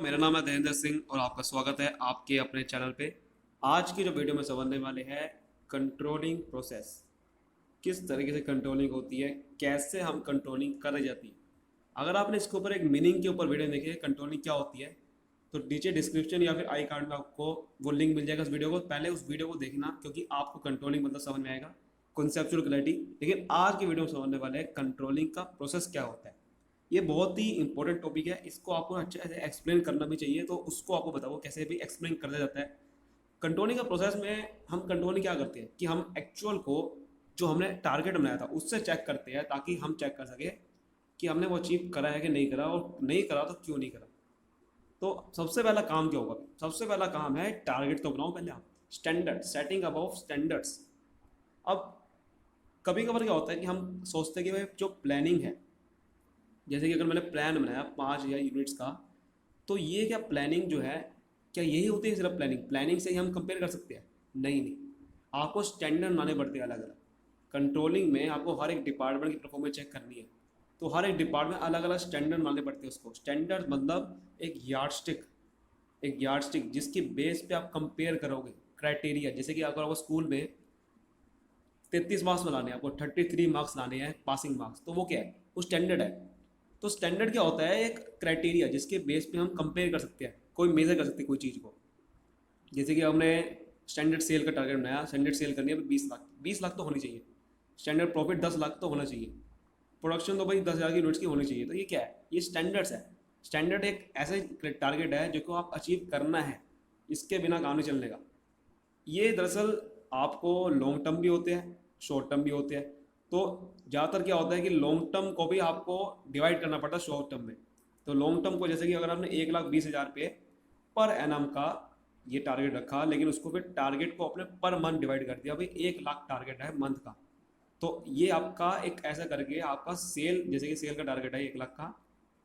मेरा नाम है धीरेन्द्र सिंह और आपका स्वागत है आपके अपने चैनल पे। आज की जो वीडियो में समझने वाले हैं कंट्रोलिंग प्रोसेस, किस तरीके से कंट्रोलिंग होती है, कैसे हम कंट्रोलिंग कर जाती है। अगर आपने इसके ऊपर एक मीनिंग के ऊपर वीडियो देखी है कंट्रोलिंग क्या होती है, तो नीचे डिस्क्रिप्शन या फिर आई कार्ड में आपको वो लिंक मिल जाएगा उस वीडियो को। पहले उस वीडियो को देखना क्योंकि आपको कंट्रोलिंग मतलब समझ में आएगा, कॉन्सेप्चुअल क्लैरिटी। लेकिन आज की वीडियो में समझने वाले हैं कंट्रोलिंग का प्रोसेस क्या होता है। ये बहुत ही इंपॉर्टेंट टॉपिक है, इसको आपको अच्छे से एक्सप्लेन करना भी चाहिए, तो उसको आपको बताओ कैसे भी एक्सप्लेन कर दिया जाता है। कंट्रोलिंग का प्रोसेस में हम कंट्रोलिंग क्या करते हैं कि हम एक्चुअल को जो हमने टारगेट बनाया था उससे चेक करते हैं, ताकि हम चेक कर सके कि हमने वो अचीव करा है कि नहीं करा, और नहीं करा तो क्यों नहीं करा। तो सबसे पहला काम क्या होगा? सबसे पहला काम है टारगेट तो बनाओ पहले आप, स्टैंडर्ड, सेटिंग अबाउट स्टैंडर्ड्स। अब कभी कभार क्या होता है कि हम सोचते हैं कि भाई जो प्लानिंग है, जैसे कि अगर मैंने प्लान बनाया 5 या यूनिट्स का, तो ये क्या प्लानिंग जो है, क्या यही होती है सिर्फ प्लानिंग? प्लानिंग से ही हम कंपेयर कर सकते हैं? नहीं नहीं, आपको स्टैंडर्ड बनाने पड़ते हैं अलग अलग। कंट्रोलिंग में आपको हर एक डिपार्टमेंट की परफॉर्मेंस चेक करनी है, तो हर एक डिपार्टमेंट अलग अलग स्टैंडर्ड बनाने पड़ते हैं उसको। स्टैंडर्ड मतलब एक यार्डस्टिक, एक यार्डस्टिक जिसकी बेस पे आप कंपेयर करोगे क्राइटेरिया। जैसे कि अगर आपको स्कूल में 33 मार्क्स में लाने हैं, आपको 33 मार्क्स लाने हैं पासिंग मार्क्स, तो वो क्या है? वो स्टैंडर्ड है। तो स्टैंडर्ड क्या होता है? एक क्राइटेरिया जिसके बेस पे हम कंपेयर कर सकते हैं, कोई मेजर कर सकते हैं कोई चीज़ को। जैसे कि हमने स्टैंडर्ड सेल का टारगेट बनाया, स्टैंडर्ड सेल करनी है 20 लाख, 20 लाख तो होनी चाहिए। स्टैंडर्ड प्रॉफिट 10 लाख तो होना चाहिए। प्रोडक्शन तो भाई 10,000 की यूनिट्स की होनी चाहिए। तो ये क्या है? ये स्टैंडर्ड्स है। स्टैंडर्ड एक ऐसा टारगेट है जो को आप अचीव करना है, इसके बिना काम नहीं चलने का। ये दरअसल आपको लॉन्ग टर्म भी होते हैं, शॉर्ट टर्म भी होते हैं। तो ज़्यादातर क्या होता है कि लॉन्ग टर्म को भी आपको डिवाइड करना पड़ता है शॉर्ट टर्म में। तो लॉन्ग टर्म को, जैसे कि अगर आपने 1,20,000 पे पर एनम का ये टारगेट रखा, लेकिन उसको फिर टारगेट को अपने पर मंथ डिवाइड कर दिया, भाई 1 लाख टारगेट है मंथ का। तो ये आपका एक ऐसा करके आपका सेल, जैसे कि सेल का टारगेट है 1 लाख का,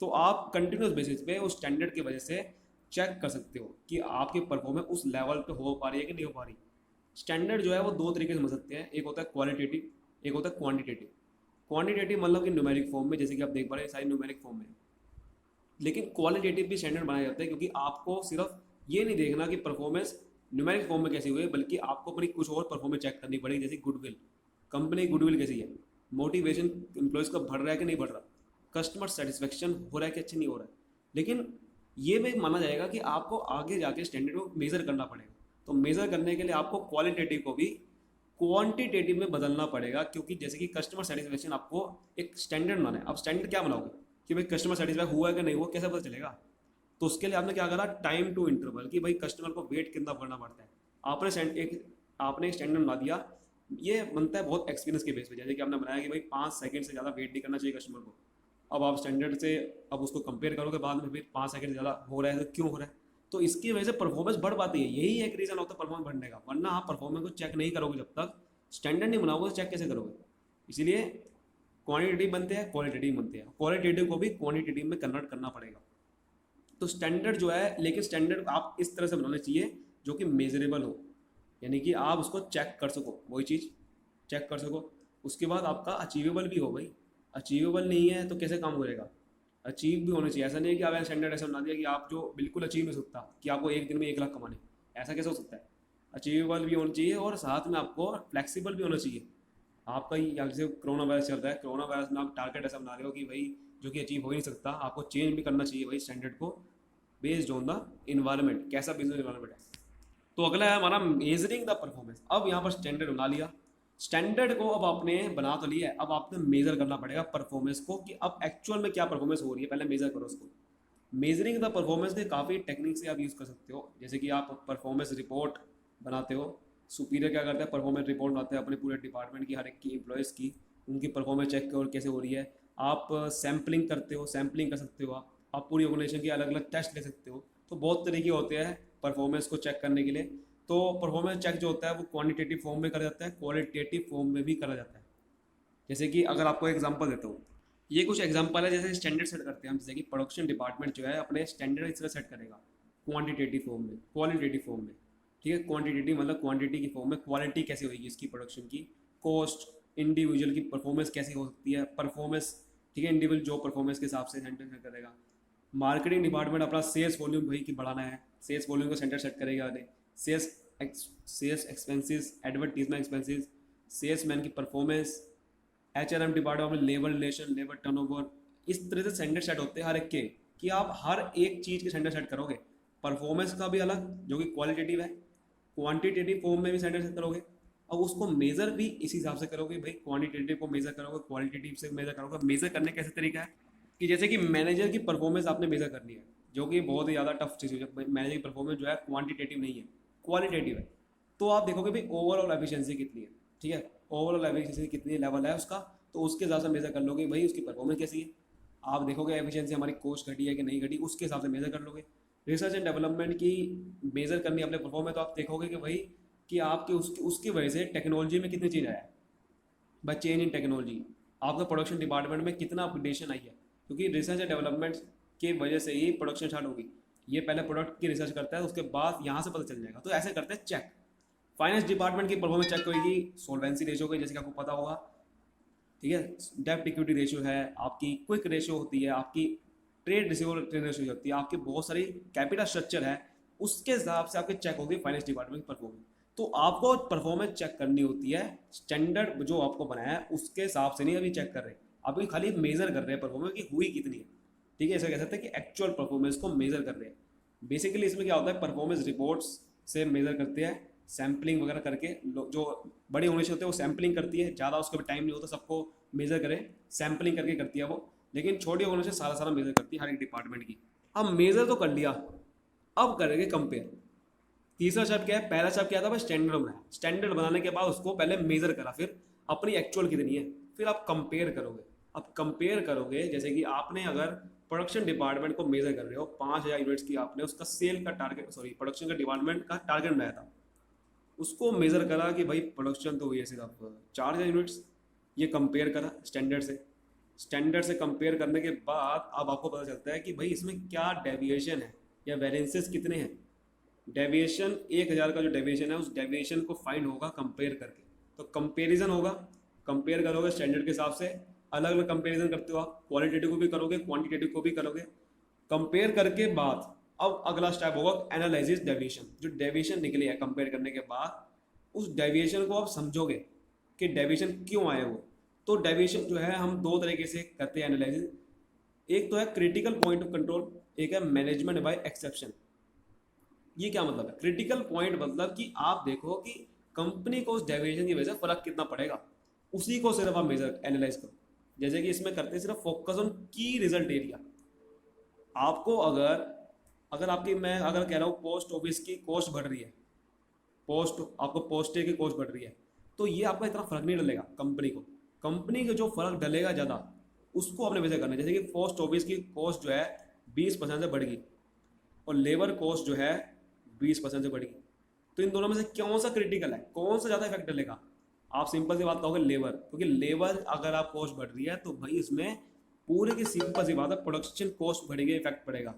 तो आप कंटिन्यूस बेसिस पे उस स्टैंडर्ड की वजह से चेक कर सकते हो कि आपकी परफॉर्मेंस उस लेवल पे हो पा रही है कि नहीं हो पा रही। स्टैंडर्ड जो है वो दो तरीके से समझ सकते हैं, एक होता है क्वालिटेटिव, एक होता है क्वांटिटेटिव। क्वांटिटेटिव मतलब कि न्यूमेरिक फॉर्म में, जैसे कि आप देख पा रहे हैं सारी न्यूमेरिक फॉर्म में। लेकिन क्वालिटेटिव भी स्टैंडर्ड बनाए जाते हैं, क्योंकि आपको सिर्फ ये नहीं देखना कि परफॉर्मेंस न्यूमेरिक फॉर्म में कैसी हुई है, बल्कि आपको अपनी कुछ और परफॉर्मेंस चेक करनी पड़ेगी। जैसे गुडविल, कंपनी की गुडविल कैसी है, मोटिवेशन एम्प्लॉयज़ का बढ़ रहा है कि नहीं बढ़ रहा, कस्टमर सेटिस्फेक्शन हो रहा है कि अच्छा नहीं हो रहा है। लेकिन ये भी माना जाएगा कि आपको आगे जाके स्टैंडर्ड को मेज़र करना पड़ेगा। तो मेज़र करने के लिए आपको क्वालिटेटिव को भी क्वांटिटेटिव में बदलना पड़ेगा, क्योंकि जैसे कि कस्टमर सेटिस्फेक्शन आपको एक स्टैंडर्ड माना है। अब स्टैंडर्ड क्या बनाओगे कि भाई कस्टमर सेटिस्फाई हुआ है कि नहीं हुआ, कैसे पता चलेगा? तो उसके लिए आपने क्या करा, टाइम टू इंटरवल, कि भाई कस्टमर को वेट कितना करना पड़ता है। आपने एक स्टैंडर्ड बना दिया। ये बनता है बहुत एक्सपीरियंस के बेस पे। जैसे कि आपने बनाया कि भाई 5 सेकंड से ज़्यादा वेट नहीं करना चाहिए कस्टमर को। अब आप स्टैंडर्ड से अब उसको कंपेयर करोगे बाद में, फिर 5 सेकंड से ज़्यादा हो रहा है तो क्यों हो रहा है? तो इसकी वजह से परफॉर्मेंस बढ़ पाती है। यही एक रीज़न होता है परफॉर्मेंस बढ़ने का। वरना आप परफॉर्मेंस को चेक नहीं करोगे, जब तक स्टैंडर्ड नहीं बनाओगे तो चेक कैसे करोगे? इसीलिए क्वांटिटेटिव बनते हैं, क्वालिटेटिव बनते हैं, क्वालिटेटिव को भी क्वांटिटेटिव में कन्वर्ट करना पड़ेगा। तो स्टैंडर्ड जो है, लेकिन स्टैंडर्ड आप इस तरह से बनाना चाहिए जो कि मेजरेबल हो, यानी कि आप उसको चेक कर सको, वही चीज़ चेक कर सको। उसके बाद आपका अचीवेबल भी हो। भाई अचीवेबल नहीं है तो कैसे काम करेगा? अचीव भी होना चाहिए। ऐसा नहीं है कि आपने स्टैंडर्ड ऐसा बना दिया कि आप जो बिल्कुल अचीव नहीं हो सकता, कि आपको एक दिन में 1 लाख कमाने, ऐसा कैसे हो सकता है? अचीवेबल भी होना चाहिए और साथ में आपको फ्लेक्सिबल भी होना चाहिए। आपका ही, या जैसे कोरोना वायरस चल रहा है, कोरोना वायरस में आप टारगेट ऐसा बना रहे हो कि भाई जो कि अचीव हो ही नहीं सकता, आपको चेंज भी करना चाहिए भाई स्टैंडर्ड को, बेस्ड ऑन द इन्वायरमेंट, कैसा बिजनेस इन्वायरमेंट है। तो अगला है हमारा मेजरिंग द परफॉर्मेंस। अब यहाँ पर स्टैंडर्ड बना लिया, स्टैंडर्ड को अब आपने बना तो लिया है, अब आपने मेजर करना पड़ेगा परफॉर्मेंस को, कि अब एक्चुअल में क्या परफॉर्मेंस हो रही है, पहले मेजर करो उसको। मेजरिंग द परफॉर्मेंस के काफ़ी टेक्निक से आप यूज़ कर सकते हो। जैसे कि आप परफॉर्मेंस रिपोर्ट बनाते हो। सुपीरियर क्या करता है, परफॉर्मेंस रिपोर्ट बनाते हैं अपने पूरे डिपार्टमेंट की, हर एक की एम्प्लॉयज़ की, उनकी परफॉर्मेंस चेक करो कैसे हो रही है। आप सैम्पलिंग करते हो, सैम्पलिंग कर सकते हो आप पूरी ऑर्गेनाइजेशन के अलग अलग टेस्ट ले सकते हो। तो बहुत तरीके होते हैं परफॉर्मेंस को चेक करने के लिए। तो परफॉर्मेंस चेक जो होता है वो क्वांटिटेटिव फॉर्म में करा जाता है, क्वालिटेटिव फॉर्म में भी करा जाता है। जैसे कि अगर आपको एग्जांपल देता हूँ, ये कुछ एग्जांपल है जैसे स्टैंडर्ड सेट करते हैं हम। जैसे कि प्रोडक्शन डिपार्टमेंट जो है अपने स्टैंडर्ड इस तरह सेट करेगा, क्वांटिटेटिव फॉर्म में, क्वालिटेटिव फॉर्म में। ठीक है, क्वांटिटेटिव मतलब क्वांटिटी की फॉर्म में क्वालिटी कैसे होगी इसकी प्रोडक्शन की, कॉस्ट, इंडिविजुअल की परफॉर्मेंस कैसी हो सकती है, परफॉर्मेंस, ठीक है, इंडिविजुअल जो परफॉर्मेंस के हिसाब से हैंडल करेगा। मार्केटिंग डिपार्टमेंट अपना सेल्स वॉल्यूम भाई की बढ़ाना है, सेल्स वॉल्यूम को सेंटर सेट करेगा। Sales sales expenses, advertisement expenses, salesman की परफॉर्मेंस, एचआरएम डिपार्टमेंट में लेबर रिलेशन, लेबर टर्नओवर। इस तरह से स्टैंडर्ड सेट होते हैं हर एक के, कि आप हर एक चीज़ के स्टैंडर्ड सेट करोगे। परफॉर्मेंस का भी अलग जो कि क्वालिटेटिव है, क्वांटिटेटिव फॉर्म में भी स्टैंडर्ड सेट करोगे, और उसको मेजर भी इस हिसाब से करोगे भाई। क्वांटिटेटिव को मेजर करोगे, क्वालिटेटिव से मेजर करोगे। मेजर करने कैसे तरीका है कि जैसे कि मैनेजर की परफॉर्मेंस आपने मेजर करनी है, जो कि बहुत ही ज़्यादा टफ चीज़ है। मैनेजर की परफॉर्मेंस जो है क्वांटिटेटिव नहीं है, क्वालिटेटिव है। तो आप देखोगे भाई ओवरऑल एफिशिएंसी कितनी है, ठीक है, ओवरऑल एफिशिएंसी कितनी लेवल है उसका, तो उसके हिसाब से मेजर कर लोगे भाई उसकी परफॉर्मेंस कैसी है। आप देखोगे एफिशिएंसी हमारी कॉस्ट घटी है कि नहीं घटी, उसके हिसाब से मेजर कर लोगे। रिसर्च एंड डेवलपमेंट की मेजर करनी है अपने परफॉर्मेंस, तो आप देखोगे कि भाई कि आपके उसकी वजह से टेक्नोलॉजी में कितनी चीज़ आया है, बाय चेंज इन टेक्नोलॉजी। आपका प्रोडक्शन डिपार्टमेंट में कितना अपडेशन आई है, क्योंकि रिसर्च एंड डेवलपमेंट की वजह से ही प्रोडक्शन स्टार्ट होगी। ये पहले प्रोडक्ट की रिसर्च करता है, उसके बाद यहाँ से पता चल जाएगा। तो ऐसे करते हैं चेक। फाइनेंस डिपार्टमेंट की परफॉर्मेंस चेक होगी सोल्वेंसी रेशियो की, जैसे कि आपको पता होगा, ठीक है। डेब्ट इक्विटी रेशियो है आपकी, क्विक रेशियो होती है आपकी, ट्रेड रिसीवेबल ट्रेड रेशियो होती है आपकी, बहुत सारी कैपिटल स्ट्रक्चर है, उसके हिसाब से आपके चेक होगी फाइनेंस डिपार्टमेंट की परफॉर्मेंस। तो आपको परफॉर्मेंस चेक करनी होती है स्टैंडर्ड जो आपको बनाया है उसके हिसाब से, नहीं अभी चेक कर रहे, अभी खाली मेजर कर रहे हैं परफॉर्मेंस की हुई कितनी है, ठीक है। ऐसा कह सकते हैं कि एक्चुअल परफॉर्मेंस को मेजर कर रहे हैं। बेसिकली इसमें क्या होता है, परफॉर्मेंस रिपोर्ट्स से मेजर करते हैं, सैम्पलिंग वगैरह करके। जो बड़े होने से होते हैं वो सैम्पलिंग करती है, ज़्यादा उसके भी टाइम नहीं होता सबको मेजर करे, सैम्पलिंग करके करती है वो। लेकिन छोटी होने से सारा सारा मेजर करती है हर एक डिपार्टमेंट की। अब मेजर तो कर लिया, अब करेंगे कंपेयर। तीसरा शब्द क्या है, पहला शब्द क्या था भाई, स्टैंडर्ड बनाया। स्टैंडर्ड बनाने के बाद उसको पहले मेजर करा, फिर अपनी एक्चुअल कितनी है, फिर आप कंपेयर करोगे। अब कंपेयर करोगे, जैसे कि आपने अगर प्रोडक्शन डिपार्टमेंट को मेजर कर रहे हो, 5,000 यूनिट्स की आपने उसका सेल का टारगेट, सॉरी प्रोडक्शन का डिपार्टमेंट का टारगेट बनाया था, उसको मेजर करा कि भाई प्रोडक्शन तो हुई है सिर्फ 4,000 यूनिट्स, ये कंपेयर करा स्टैंडर्ड से। स्टैंडर्ड से कंपेयर करने के बाद अब आपको पता चलता है कि भाई इसमें क्या डेविएशन है या वेरिएंसेस कितने हैं। डेविएशन 1,000 का जो डेविएशन है, उस डेविएशन को फाइंड होगा कंपेयर करके। तो कंपेरिजन होगा, कंपेयर करोगे स्टैंडर्ड के हिसाब से, अलग अलग कंपेरिजन करते हो आप, क्वालिटेटिव को भी करोगे क्वांटिटेटिव को भी करोगे। कंपेयर करके बाद अब अगला स्टेप होगा एनालिसिस डेविएशन। जो डेविएशन निकली है कंपेयर करने के बाद, उस डेविएशन को आप समझोगे कि डेविएशन क्यों आए वो। तो डेविएशन जो है हम दो तरीके से करते हैं एनालिसिस। एक तो है क्रिटिकल पॉइंट ऑफ कंट्रोल, एक है मैनेजमेंट बाय एक्सेप्शन। ये क्या मतलब है क्रिटिकल पॉइंट, मतलब कि आप देखो कि कंपनी को उस डेविएशन की वजह से फर्क कितना पड़ेगा, उसी को सिर्फ आप मेजर एनालाइज करो। जैसे कि इसमें करते हैं सिर्फ फोकस ऑन की रिजल्ट एरिया। आपको अगर अगर आपकी, मैं अगर कह रहा हूँ पोस्ट ऑफिस की कॉस्ट बढ़ रही है, पोस्ट आपको पोस्टे की कॉस्ट बढ़ रही है, तो ये आपका इतना फर्क नहीं डलेगा कंपनी को। कंपनी के जो फर्क डलेगा ज़्यादा, उसको आपने वैसे करना है। जैसे कि पोस्ट ऑफिस की कॉस्ट जो है 20% से बढ़ गई, और लेबर कॉस्ट जो है 20% से बढ़ गई, तो इन दोनों में से कौन सा क्रिटिकल है, कौन सा ज़्यादा इफेक्ट डलेगा। आप सिंपल सी बात कहोगे लेबर, क्योंकि लेबर अगर आप कॉस्ट बढ़ रही है तो भाई इसमें पूरे की सिंपल सी बात है, प्रोडक्शन कॉस्ट बढ़ेगी, इफेक्ट पड़ेगा।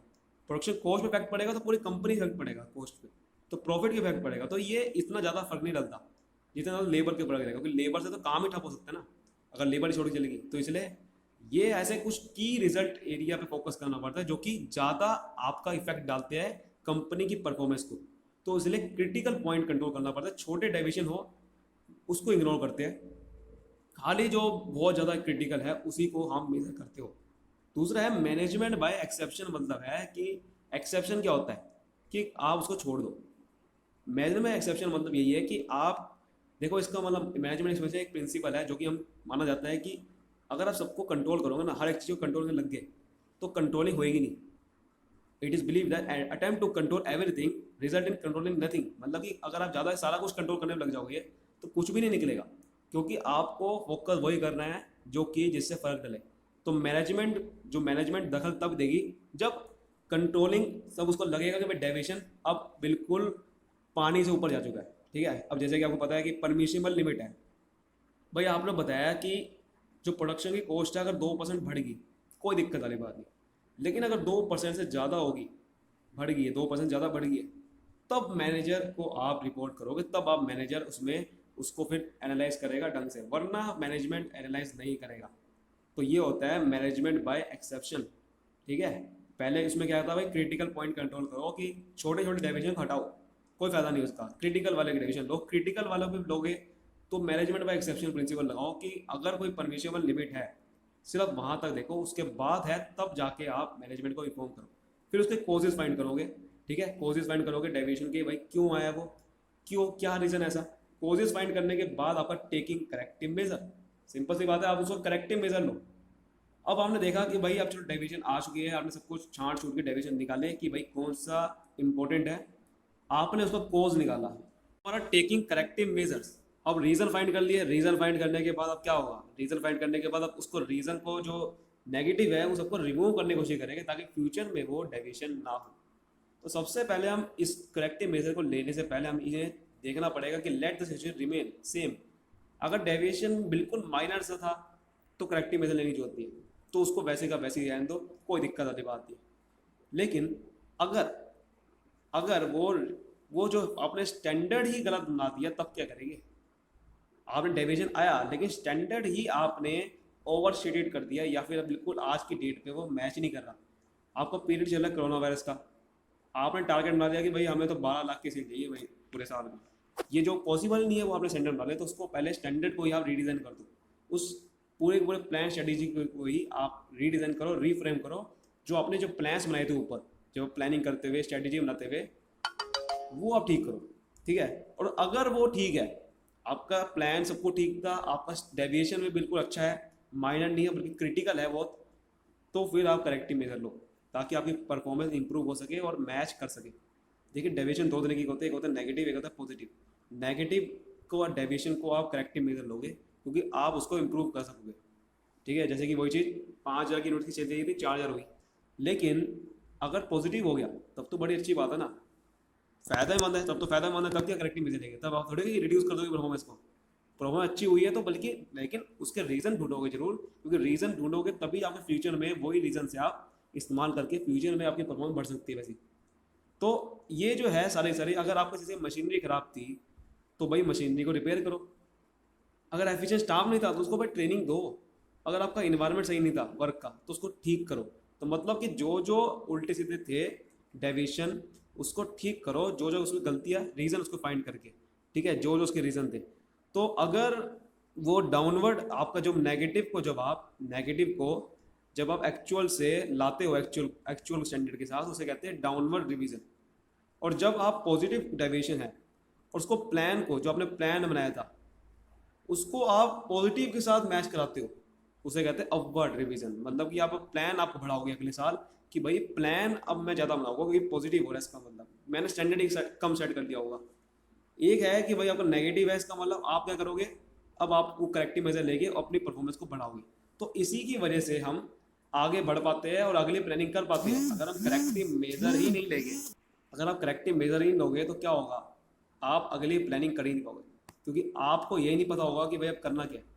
प्रोडक्शन कॉस्ट पे इफेक्ट पड़ेगा तो पूरी कंपनी इफेक्ट पड़ेगा कॉस्ट पे, तो प्रॉफिट के इफेक्ट पड़ेगा। तो ये इतना ज़्यादा फर्क नहीं डलता जितना लेबर के ऊपर लगेगा, क्योंकि लेबर से तो काम ही ठप हो सकता है ना, अगर लेबर ही छोड़ के चलेगी। तो इसलिए ये ऐसे कुछ की रिजल्ट एरिया पे फोकस करना पड़ता है जो कि ज़्यादा आपका इफेक्ट डालते हैं कंपनी की परफॉर्मेंस को। तो इसलिए क्रिटिकल पॉइंट कंट्रोल करना पड़ता है, छोटे डेविएशन हो उसको इग्नोर करते हैं, खाली जो बहुत ज़्यादा क्रिटिकल है उसी को हम मेजर करते हो। दूसरा है मैनेजमेंट बाय एक्सेप्शन, मतलब है कि एक्सेप्शन क्या होता है कि आप उसको छोड़ दो। मैनेजमेंट एक्सेप्शन मतलब यही है कि आप देखो, इसका मतलब मैनेजमेंट एक्सेप्शन एक प्रिंसिपल है जो कि हम माना जाता है कि अगर आप सबको कंट्रोल करोगे ना, हर एक चीज़ को कंट्रोल करने लग गए, तो कंट्रोलिंग होएगी नहीं। It is believe that attempt to control everything result in controlling nothing, मतलब कि अगर आप ज़्यादा सारा कुछ कंट्रोल करने में लग जाओगे तो कुछ भी नहीं निकलेगा, क्योंकि आपको फोकस वही करना है जो कि जिससे फ़र्क डले। तो मैनेजमेंट दखल तब देगी जब कंट्रोलिंग सब उसको लगेगा कि भाई डेविएशन अब बिल्कुल पानी से ऊपर जा चुका है, ठीक है। अब जैसे कि आपको पता है कि परमिशिबल लिमिट है, भाई आपने बताया कि जो प्रोडक्शन की कॉस्ट है अगर 2% बढ़ेगी कोई दिक्कत वाली बात नहीं, लेकिन अगर 2% से ज़्यादा होगी, बढ़ गई है 2% ज़्यादा बढ़ गई है, तब मैनेजर को आप रिपोर्ट करोगे, तब आप मैनेजर उसमें उसको फिर एनालाइज करेगा ढंग से, वरना मैनेजमेंट एनालाइज नहीं करेगा। तो ये होता है मैनेजमेंट बाय एक्सेप्शन, ठीक है। पहले इसमें क्या था भाई, क्रिटिकल पॉइंट कंट्रोल करो कि छोटे छोटे डेविएशन हटाओ, कोई फायदा नहीं उसका, क्रिटिकल वाले डेविएशन लो। क्रिटिकल वालों पे लोगे तो मैनेजमेंट का एक्सेप्शन प्रिंसिपल लगाओ कि अगर कोई परमिशेबल लिमिट है सिर्फ वहाँ तक देखो, उसके बाद है तब जाके आप मैनेजमेंट को इन्फॉर्म करो। फिर उसके कॉजेज फाइंड करोगे, ठीक है, कॉजेज फाइंड करोगे डेविएशन के, भाई क्यों आया वो, क्यों, क्या रीज़न ऐसा। कॉजेज फाइंड करने के बाद आपका टेकिंग करेक्टिव मेजर, सिंपल सी बात है, आप उसको करेक्टिव मेजर लो। अब आपने देखा कि भाई अब चलो डेविएशन आ चुकी है, आपने सब कुछ छांट छूट के डेविएशन निकाले कि भाई कौन सा इंपॉर्टेंट है, आपने उसका कोज निकाला हमारा टेकिंग करेक्टिव मेजर्स। अब रीज़न फाइंड कर लिए, रीज़न फाइंड करने के बाद अब क्या होगा, रीज़न फाइंड करने के बाद अब उसको रीज़न को जो नेगेटिव है उन सबको रिमूव करने की कोशिश करेंगे ताकि फ्यूचर में वो डेविएशन ना हो। तो सबसे पहले हम इस करेक्टिव मेजर को लेने से पहले हम इन्हें देखना पड़ेगा कि let the situation remain same. अगर डेविएशन बिल्कुल माइनर सा था तो करेक्टिव मेजर लेने की जरूरत नहीं है, तो उसको वैसे का वैसे ही रहने दो, कोई दिक्कत वाली बात नहीं। लेकिन अगर अगर वो जो आपने स्टैंडर्ड ही गलत बना दिया तब क्या करेंगे। आपने डेविएशन आया लेकिन स्टैंडर्ड ही आपने ओवर शेडेड कर दिया, या फिर बिल्कुल आज की डेट पे वो मैच नहीं कर रहा। आपका पीरियड चल रहा है कोरोना वायरस का, आपने टारगेट बना दिया कि भाई हमें तो 12 लाख की सीट चाहिए भाई पूरे साल में, ये जो पॉसिबल नहीं है वो आपने स्टैंडर्ड बना लिया, तो उसको पहले स्टैंडर्ड को ही आप रीडिज़ाइन कर दो। उस पूरे पूरे प्लान स्ट्रेटेजी को ही आप रीडिज़ाइन करो, रीफ्रेम करो। जो आपने जो प्लान्स बनाए थे ऊपर, जो प्लानिंग करते हुए स्ट्रेटेजी बनाते हुए, वो आप ठीक करो, ठीक है। और अगर वो ठीक है, आपका प्लान सबको ठीक था, आपका डेविएशन भी बिल्कुल अच्छा है, माइनर नहीं है बल्कि क्रिटिकल है बहुत, तो फिर आप करेक्टिव मेजर लो ताकि आपकी परफॉर्मेंस इंप्रूव हो सके और मैच कर सके। देखिए डेविएशन दो तरह की होते हैं, एक होता है नेगेटिव, एक होता है पॉजिटिव। नेगेटिव को और डेविएशन को आप करेक्टिव मेजर लोगे क्योंकि आप उसको इम्प्रूव कर सकोगे, ठीक है। जैसे कि वही चीज़ 5,000 की नोट की चल रही थी, 4,000 हुई, लेकिन अगर पॉजिटिव हो गया तब तो बड़ी अच्छी बात है ना, फायदेमंद है, तब तो फायदेमंद है, तब क्या करेक्टिव मेजर लेंगे, तब आप थोड़ी रिड्यूस कर दोगे परफॉर्मेंस को। परफॉर्मेंस अच्छी हुई है तो बल्कि, लेकिन उसके रीज़न ढूंढोगे जरूर, क्योंकि रीज़न ढूंढोगे तभी आपके फ्यूचर में वही रीज़न से आप इस्तेमाल करके फ्यूचर में आपकी परफॉर्मेंस बढ़ सकती है वैसी। तो ये जो है सारी सारी, अगर आपका जैसे मशीनरी खराब थी तो भाई मशीनरी को रिपेयर करो। अगर एफिशिएंट स्टाफ नहीं था तो उसको भाई ट्रेनिंग दो। अगर आपका इन्वायरमेंट सही नहीं था वर्क का तो उसको ठीक करो। तो मतलब कि जो जो उल्टे सीधे थे डेविएशन उसको ठीक करो, जो जो उसकी गलतियाँ, रीज़न उसको फाइंड करके, ठीक है, जो जो उसके रीज़न थे। तो अगर वो डाउनवर्ड आपका जो नेगेटिव को, जब आप एक्चुअल से लाते हो, एक्चुअल स्टैंडर्ड के साथ, उसे कहते हैं डाउनवर्ड रिवीजन। और जब आप पॉजिटिव डेविएशन है और उसको प्लान को, जो आपने प्लान बनाया था उसको आप पॉजिटिव के साथ मैच कराते हो, उसे कहते हैं अपवर्ड रिवीजन। मतलब कि आप प्लान आप बढ़ाओगे अगले साल कि भाई प्लान अब मैं ज़्यादा बनाऊंगा क्योंकि पॉजिटिव हो रहा है, इसका मतलब मैंने स्टैंडर्ड एक कम सेट कर दिया होगा। एक है कि भाई आपका नेगेटिव है, इसका मतलब आप क्या करोगे, अब आप वो करेक्टिव मेजर लेके अपनी परफॉर्मेंस को बढ़ाओगे। तो इसी की वजह से हम आगे बढ़ पाते हैं और अगली प्लानिंग कर पाते हैं। अगर हम करेक्टिव मेजर ही नहीं लेंगे, अगर आप करेक्टिव मेजर ही लोगे तो क्या होगा, आप अगली प्लानिंग कर ही नहीं पाओगे, क्योंकि आपको ये नहीं पता होगा कि भाई आप करना क्या है।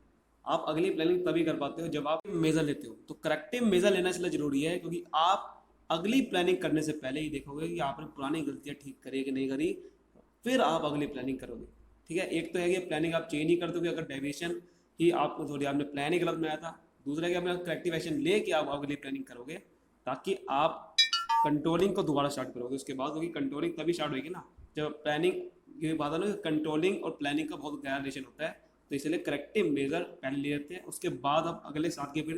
आप अगली प्लानिंग तभी कर पाते हो जब आप मेजर लेते हो। तो करेक्टिव मेजर लेना इसलिए जरूरी है क्योंकि आप अगली प्लानिंग करने से पहले ही देखोगे कि आपने पुरानी गलतियाँ ठीक करी कि नहीं करी, फिर आप अगली प्लानिंग करोगे, ठीक है। एक तो है कि प्लानिंग आप चेंज नहीं कर दोगे अगर डेविएशन ही आपको, सॉरी आपने प्लान ही गलत बनाया था। दूसरा कि आपने करेक्टिव एक्शन लेके आप अगली प्लानिंग करोगे ताकि आप कंट्रोलिंग को दोबारा स्टार्ट करोगे उसके बाद, क्योंकि कंट्रोलिंग तभी स्टार्ट होगी ना जब प्लानिंग, ये बात है ना, कंट्रोलिंग और प्लानिंग का बहुत गहरा रिलेशन होता है। तो इसलिए करेक्टिव मेजर पहले ले लेते हैं, उसके बाद आप अगले साल के फिर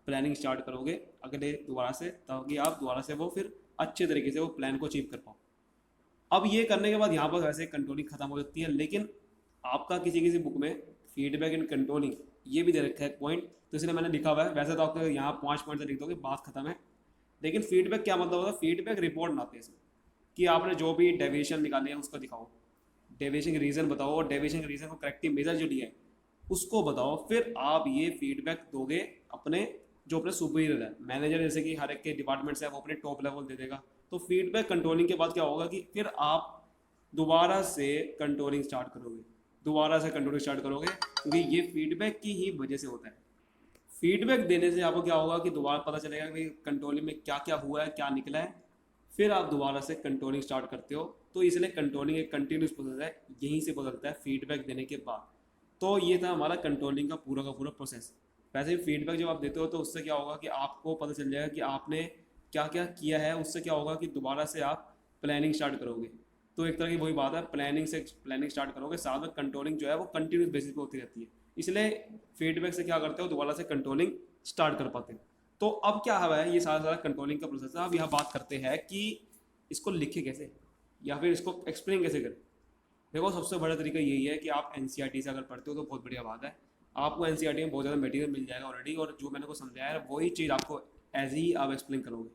प्लानिंग स्टार्ट करोगे अगले दोबारा से, ताकि आप दोबारा से वो फिर अच्छे तरीके से वो प्लान को अचीव कर पाओ। अब ये करने के बाद यहाँ पर वैसे कंट्रोलिंग खत्म हो जाती है, लेकिन आपका किसी किसी बुक में फीडबैक एंड कंट्रोलिंग ये भी दे रखा है पॉइंट, तो इसलिए मैंने लिखा हुआ है। वैसे तो आपको यहाँ 5 पॉइंट से लिख दोगे बात खत्म है, लेकिन फीडबैक क्या मतलब होता है, फीडबैक रिपोर्ट बनाते हैं इसमें कि आपने जो भी डेविएशन निकाले हैं उसको दिखाओ, डेविएशन के रीज़न बताओ और डेविएशन के रीज़न को करेक्टिव मेजर जो लिया है उसको बताओ। फिर आप ये फीडबैक दोगे अपने जो अपने सुपीरियर है, मैनेजर, जैसे कि हर एक के डिपार्टमेंट से वो अपने टॉप लेवल दे देगा। तो फीडबैक कंट्रोलिंग के बाद क्या होगा कि फिर आप दोबारा से कंट्रोलिंग स्टार्ट करोगे, क्योंकि ये फीडबैक की ही वजह से होता है। फीडबैक देने से आपको क्या होगा कि दोबारा पता चलेगा कि कंट्रोलिंग में क्या क्या हुआ है, क्या निकला है, फिर आप दोबारा से कंट्रोलिंग स्टार्ट करते हो। तो इसलिए कंट्रोलिंग एक कंटिन्यूस प्रोसेस है, यहीं से बदलता है फीडबैक देने के बाद। तो ये था हमारा कंट्रोलिंग का पूरा प्रोसेस। वैसे ही फीडबैक जब आप देते हो तो उससे क्या होगा कि आपको पता चल जाएगा कि आपने क्या क्या किया है, उससे क्या होगा कि दोबारा से आप प्लानिंग स्टार्ट करोगे। तो एक तरह की वही बात है, प्लानिंग स्टार्ट करोगे, साथ में कंट्रोलिंग जो है वो कंटिन्यूस बेसिस पे होती रहती है। इसलिए फीडबैक से क्या करते हो, दोबारा से कंट्रोलिंग स्टार्ट कर पाते हैं। तो अब क्या है, ये सारा सारा कंट्रोलिंग का प्रोसेस है। अब यहाँ बात करते हैं कि इसको लिखे कैसे या फिर इसको एक्सप्लेन कैसे करें। देखो सबसे बड़ा तरीका यही है कि आप एन से अगर पढ़ते हो तो बहुत बढ़िया बात है, आपको एन में बहुत ज़्यादा मटेरियल मिल जाएगा ऑलरेडी, और जो मैंने को समझाया है वही चीज़ आपको एज ही आप एक्सप्लेन करोगे।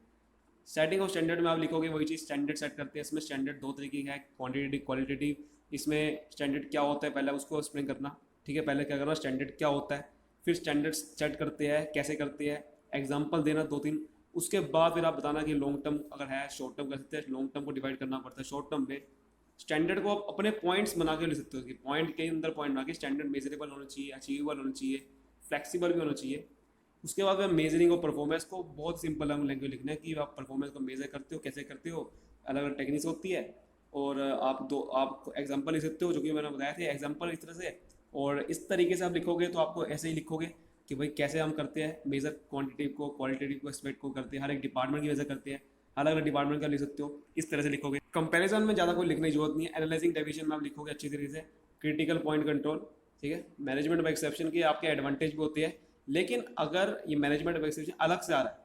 सेटिंग ऑफ स्टैंडर्ड में आप लिखोगे वही चीज़, स्टैंडर्ड सेट करते हैं। इसमें स्टैंडर्ड दो तरीके का है, क्वांटिटेटिव क्वालिटेटिव। इसमें स्टैंडर्ड क्या होता है पहले उसको एक्सप्लेन करना, ठीक है, पहले क्या करना, स्टैंडर्ड क्या होता है, फिर स्टैंडर्ड सेट करते हैं, कैसे करते हैं, एग्जाम्पल देना दो तीन। उसके बाद फिर आप बताना कि लॉन्ग टर्म अगर है, शॉर्ट टर्म कर सकते हैं, लॉन्ग टर्म को डिवाइड करना पड़ता है। शॉर्ट टर्म में स्टैंडर्ड को आप अपने पॉइंट्स बना के लिख सकते हो कि पॉइंट के अंदर पॉइंट बना के स्टैंडर्ड मेजरेबल होना चाहिए, अचीवेबल होना चाहिए, फ्लेक्सिबल भी होना चाहिए। उसके बाद में मेजरिंग और परफॉर्मेंस को बहुत सिंपल हम लैंग्वेज लिखना है कि आप परफॉर्मेंस को मेजर करते हो, कैसे करते हो, अलग अलग टेक्निक्स होती है। और आप एग्जांपल लिख सकते हो, जो कि मैंने बताया था एग्जांपल इस तरह से। और इस तरीके से आप लिखोगे तो आपको ऐसे ही लिखोगे कि भाई कैसे हम करते हैं मेजर, क्वांटिटेटिव को, क्वालिटेटिव को, एक्सपेक्ट को करते हैं, हर एक डिपार्टमेंट की मेजर करते हैं, अलग अलग डिपार्टमेंट का लिख सकते हो, इस तरह से लिखोगे। कंपैरिजन में ज़्यादा कोई लिखने की जरूरत नहीं है, एनालाइजिंग डेविएशन में आप लिखोगे अच्छी तरीके से। क्रिटिकल पॉइंट कंट्रोल, ठीक है, मैनेजमेंट ऑफ एक्सेप्शन के आपके एडवांटेज भी होते हैं, लेकिन अगर ये मैनेजमेंट ऑफ एक्सेप्शन अलग से आ रहा है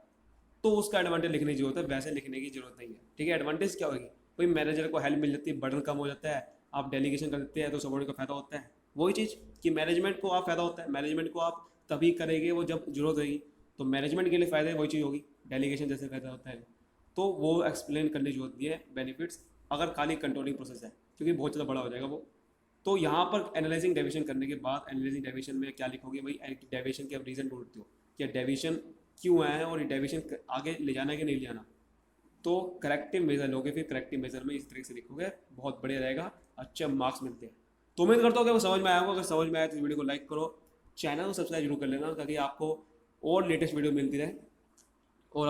तो उसका एडवांटेज लिखने की जरूरत है, वैसे लिखने की जरूरत नहीं है, ठीक है। एडवांटेज क्या होगी, कोई मैनेजर को हेल्प मिल जाती है, बर्डन कम हो जाता है, आप डेलीगेशन कर देते हैं तो सबॉर्डिनेट को फायदा होता है। वही चीज़ कि मैनेजमेंट को आप फायदा होता है, मैनेजमेंट को आप तभी करेंगे वो जब जरूरत होगी, तो मैनेजमेंट के लिए फ़ायदा वही चीज़ होगी, डेलीगेशन जैसे फायदा होता है। तो वो एक्सप्लेन करने की जरूरत नहीं है बेनिफिट्स, अगर खाली कंट्रोलिंग प्रोसेस है, क्योंकि बहुत ज़्यादा बड़ा हो जाएगा वो। तो यहाँ पर एनालाइजिंग डेविएशन करने के बाद, एनालाइजिंग डेविएशन में क्या लिखोगे, भाई डेविएशन के आप रीज़न ढूंढते हो कि डेविएशन क्यों आया है और ये डेविएशन आगे ले जाना है कि नहीं ले जाना। तो करेक्टिव मेजर लोगे, फिर करेक्टिव मेजर में इस तरीके से लिखोगे, बहुत बढ़िया रहेगा, अच्छे मार्क्स मिलते हैं। तो उम्मीद करता हूँ कि वो समझ में आया होगा। अगर समझ में आया तो वीडियो को लाइक करो, चैनल को सब्सक्राइब जरूर कर लेना ताकि आपको और लेटेस्ट वीडियो मिलती रहे।